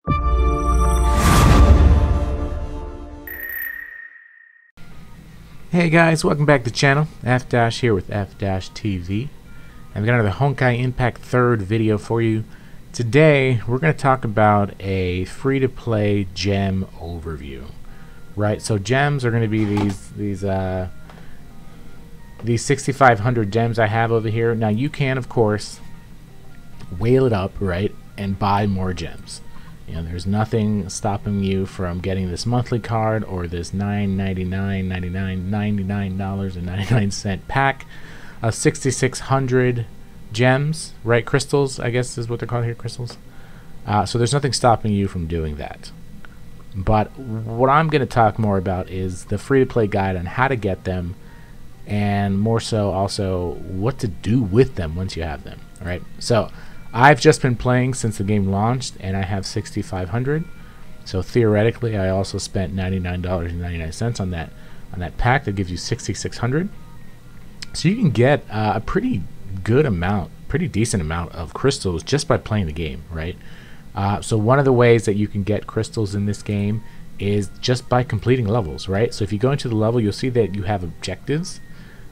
Hey guys, welcome back to the channel. F-Dash here with F-Dash TV. I've got another Honkai Impact 3rd video for you. Today, we're going to talk about a free-to-play gem overview. Right, so gems are going to be these 6,500 gems I have over here. Now you can, of course, whale it up, right, and buy more gems. You know, there's nothing stopping you from getting this monthly card or this $99.99 pack of 6,600 gems, right? Crystals, I guess is what they're called here, crystals. So there's nothing stopping you from doing that. But what I'm going to talk more about is the free-to-play guide on how to get them, and more so also what to do with them once you have them, right? So I've just been playing since the game launched, and I have 6,500. So theoretically, I also spent $99.99 on that pack that gives you 6,600. So you can get a pretty good amount, pretty decent amount of crystals just by playing the game, right? So one of the ways that you can get crystals in this game is just by completing levels, right? So if you go into the level, you'll see that you have objectives.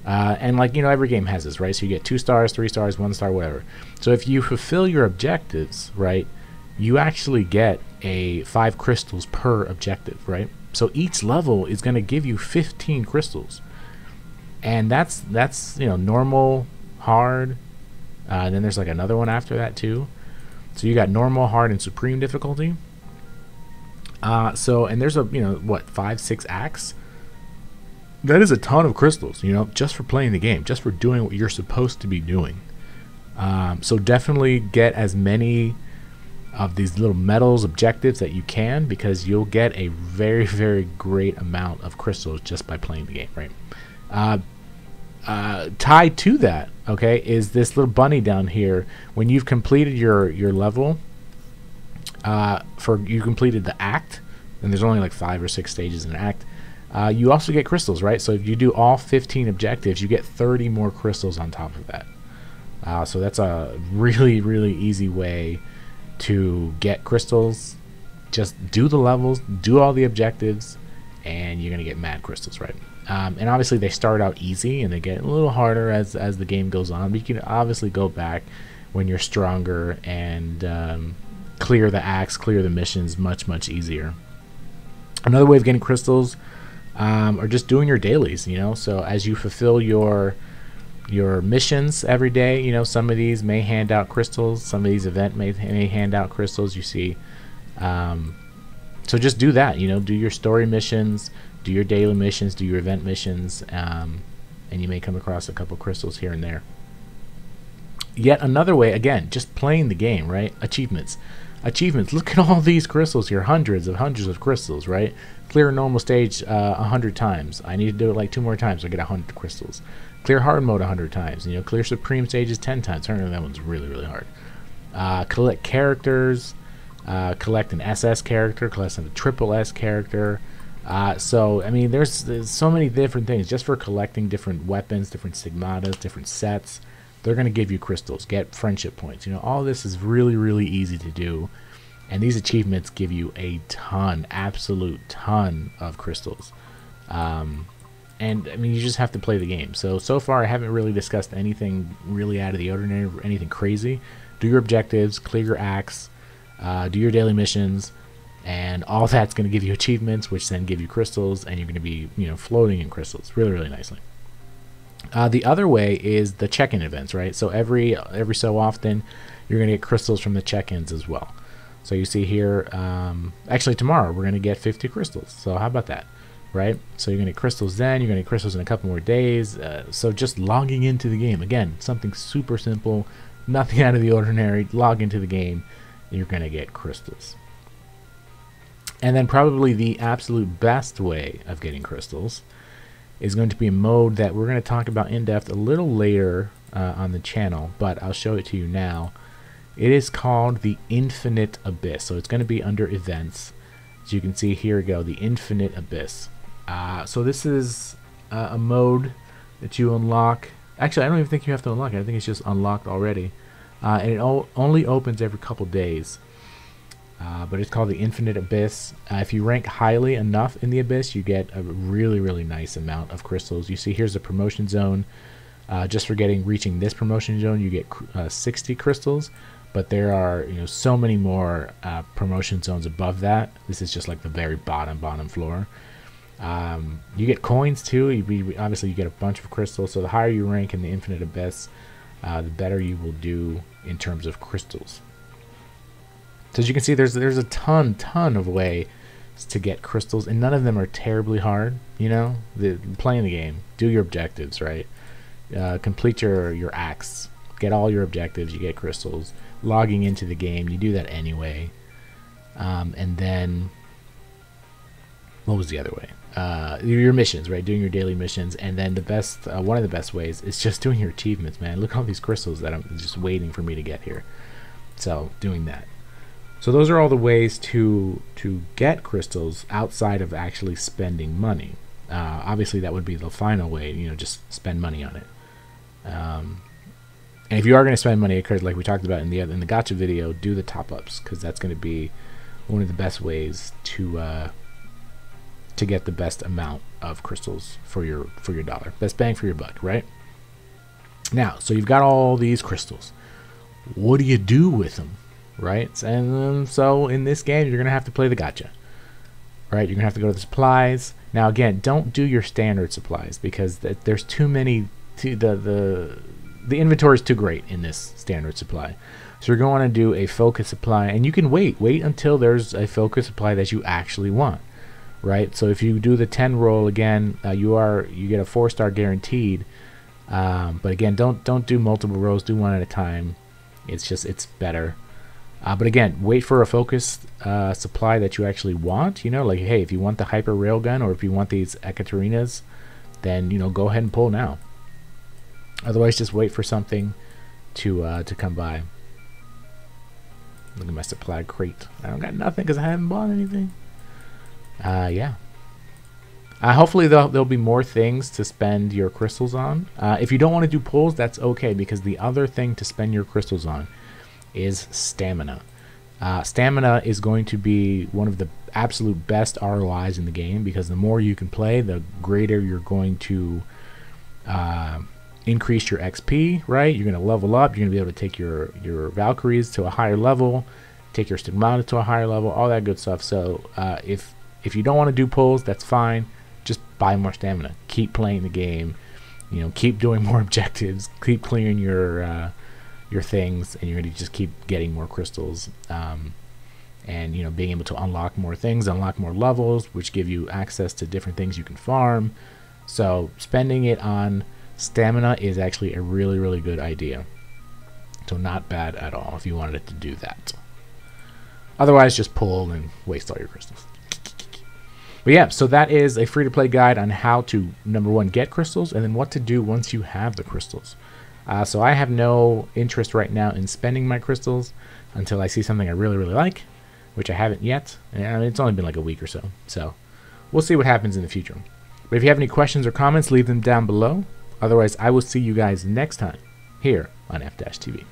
And like, you know, every game has this, right? So you get 2 stars, 3 stars, 1 star, whatever. So if you fulfill your objectives, right, you actually get 5 crystals per objective, right? So each level is going to give you 15 crystals. And that's you know, normal, hard, and then there's like another one after that too. So you got normal, hard, and supreme difficulty. And there's you know, what, 5-6 acts? That is a ton of crystals, you know, just for playing the game, just for doing what you're supposed to be doing. So definitely get as many of these little medals, objectives that you can, because you'll get a very, very great amount of crystals just by playing the game, right? Tied to that, okay, is this little bunny down here. When you've completed your level, you completed the act, and there's only like 5 or 6 stages in an act. You also get crystals, right? So if you do all 15 objectives, you get 30 more crystals on top of that. So that's a really, really easy way to get crystals. Just do the levels, do all the objectives, and you're going to get mad crystals, right? And obviously they start out easy, and they get a little harder as the game goes on. But you can obviously go back when you're stronger and clear the acts, clear the missions much, much easier. Another way of getting crystals or just doing your dailies, you know. So as you fulfill your missions every day, you know, some of these may hand out crystals, some of these events may hand out crystals, you see. So just do that, you know, do your story missions, do your daily missions, do your event missions, and you may come across a couple crystals here and there. Yet another way, again, just playing the game, right? Achievements, look at all these crystals here, hundreds of crystals, right? Clear a normal stage 100 times. I need to do it like 2 more times, I get 100 crystals. Clear hard mode 100 times, you know, clear supreme stages 10 times. Apparently that one's really, really hard. Collect characters, collect an SS character, collect a triple S character. So I mean, there's so many different things just for collecting different weapons, different stigmatas, different sets. They're going to give you crystals, get friendship points. You know, all this is really, really easy to do. And these achievements give you a ton, absolute ton of crystals. And I mean, you just have to play the game. So far I haven't really discussed anything really out of the ordinary, anything crazy. Do your objectives, clear your acts, do your daily missions, and all that's going to give you achievements, which then give you crystals, and you're going to be, you know, floating in crystals really, really nicely. The other way is the check-in events, right? So every so often you're going to get crystals from the check-ins as well. So you see here, actually tomorrow we're going to get 50 crystals. So how about that, right? So you're going to get crystals then, you're going to get crystals in a couple more days. So just logging into the game, again, something super simple, nothing out of the ordinary. Log into the game, you're going to get crystals. And then probably the absolute best way of getting crystals is going to be a mode that we're going to talk about in depth a little later on the channel, but I'll show it to you now. It is called the Infinite Abyss. So it's going to be under events. As you can see, here we go, the Infinite Abyss. So this is a mode that you unlock. Actually, I don't even think you have to unlock it. I think it's just unlocked already. And it only opens every couple days. but it's called the Infinite Abyss. If you rank highly enough in the Abyss, you get a really nice amount of crystals. You see here's the promotion zone. Just for reaching this promotion zone, you get 60 crystals, but there are so many more promotion zones above that. This is just like the very bottom floor. You get coins too. Obviously you get a bunch of crystals, so the higher you rank in the Infinite Abyss, the better you will do in terms of crystals. So as you can see, there's a ton of ways to get crystals, and none of them are terribly hard. Playing the game, do your objectives, right? Complete your acts, get all your objectives, you get crystals. Logging into the game, you do that anyway. And then what was the other way? Your missions, right? Doing your daily missions, and then one of the best ways is just doing your achievements, man. Look at all these crystals that I'm just waiting for me to get here. So doing that. So those are all the ways to get crystals outside of actually spending money. Obviously that would be the final way, just spend money on it. And if you are going to spend money, like we talked about in the gacha video, do the top-ups, because that's going to be one of the best ways to get the best amount of crystals for your dollar. Best bang for your buck, right? Now, so you've got all these crystals. What do you do with them, right? And so in this game, you're going to have to play the gacha, right? You're going to have to go to the supplies. Now, again, don't do your standard supplies, because there's too many. The inventory is too great in this standard supply. So you're going to do a focus supply, and you can wait until there's a focus supply that you actually want, right? So if you do the 10 roll again, you get a 4-star guaranteed. But again, don't do multiple rolls. Do one at a time. It's better. But again, wait for a focused supply that you actually want. Like, hey, if you want the hyper railgun, or if you want these Ekaterinas, then go ahead and pull now. Otherwise, just wait for something to come by. Look at my supply crate. I don't got nothing because I haven't bought anything. Yeah. Hopefully there'll be more things to spend your crystals on. If you don't want to do pulls, that's okay, because the other thing to spend your crystals on is stamina. Stamina is going to be one of the absolute best ROIs in the game, because the more you can play, the greater you're going to increase your XP, right? You're going to level up. You're going to be able to take your Valkyries to a higher level, take your Stigmata to a higher level, all that good stuff. So if you don't want to do pulls, that's fine. Just buy more stamina. Keep playing the game. Keep doing more objectives. Keep clearing your things, and you're going to just keep getting more crystals. And being able to unlock more things, unlock more levels, which give you access to different things you can farm. So spending it on stamina is actually a really good idea. So not bad at all if you wanted it to do that. Otherwise, just pull and waste all your crystals. But yeah, so that is a free-to-play guide on how to, number one, get crystals, and then what to do once you have the crystals. So I have no interest right now in spending my crystals until I see something I really like, which I haven't yet. And it's only been like a week or so. So we'll see what happens in the future. But if you have any questions or comments, leave them down below. Otherwise, I will see you guys next time here on F-TV.